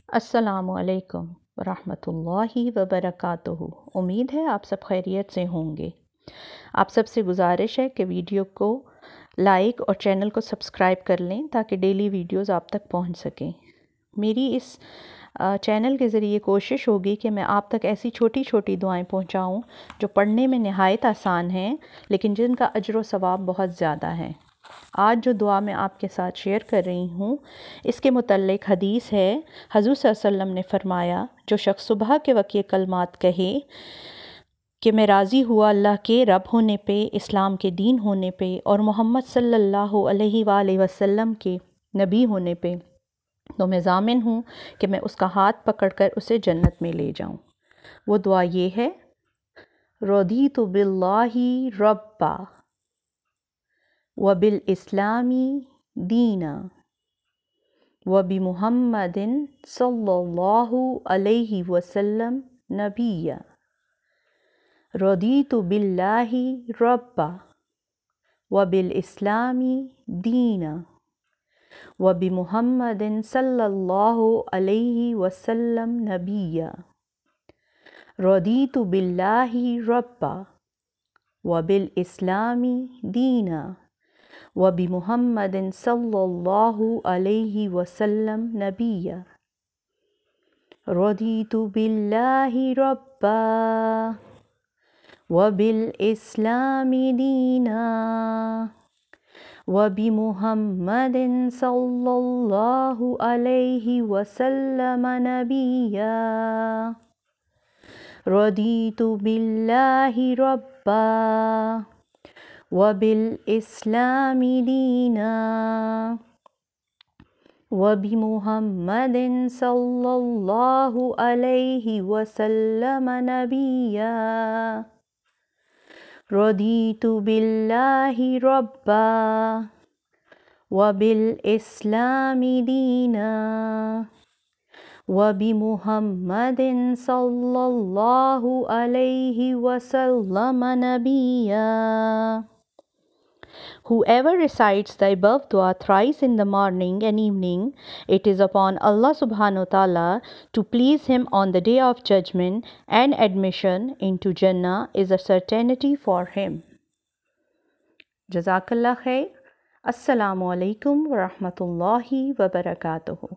अस्सलामुअलैकुम वरहमतुल्लाहि वबरकातुहू। उम्मीद है आप सब खैरियत से होंगे। आप सबसे गुजारिश है कि वीडियो को लाइक और चैनल को सब्सक्राइब कर लें ताकि डेली वीडियोस आप तक पहुंच सकें। मेरी इस चैनल के ज़रिए कोशिश होगी कि मैं आप तक ऐसी छोटी छोटी दुआएं पहुंचाऊं जो पढ़ने में नहायत आसान हैं लेकिन जिनका अजर व सवाब बहुत ज़्यादा है। आज जो दुआ मैं आपके साथ शेयर कर रही हूँ इसके मुतल्लिक हदीस है। हुज़ूर सल्लल्लाहु अलैहि वसल्लम ने फरमाया, जो शख्स सुबह के वक्त ये कलमात कहे कि मैं राज़ी हुआ अल्लाह के रब होने पे, इस्लाम के दीन होने पे और मोहम्मद सल्लल्लाहु अलैहि वसल्लम के नबी होने पे, तो मैं ज़ामिन हूँ कि मैं उसका हाथ पकड़कर उसे जन्नत में ले जाऊँ। वो दुआ ये है, रदीतु बिल्लाहि रब्बा व बिल इस्लामी दीना व बि मुहम्मदिन सल्लल्लाहु अलैहि वसल्लम नबिया। रदीतु बिल्लाहि रब्बा व बिल इस्लामी दीना व बि मुहम्मदिन सल्लल्लाहु अलैहि वसल्लम नबिया। रदीतु बिल्लाहि रब्बा व बिल इस्लामी दीना व बि मुहम्मदिन सल्लल्लाहु अलैहि वसल्लम नबिया। रदीतु बिल्लाहि रब्बा व बिल इस्लामी दीना व बि मुहम्मदिन सल्लल्लाहु अलैहि वसल्लम नबिया। रदीतु बिल्लाहि रब्बा व बिल इस्लामी दीना व बि मुहम्मदिन सल्लल्लाहु अलैहि वसल्लम नबिया। रदीतु बिल्लाहि रब्बा व बिल इस्लामी दीना व बि मुहम्मदिन सल्लल्लाहु अलैहि वसल्लम नबिया। Whoever recites the above dua thrice in the morning and evening, it is upon Allah subhanahu wa ta'ala to please him on the day of judgment, and admission into Jannah is a certainty for him. Jazakallah khair. Assalamu alaikum wa rahmatullahi wa barakatuhu.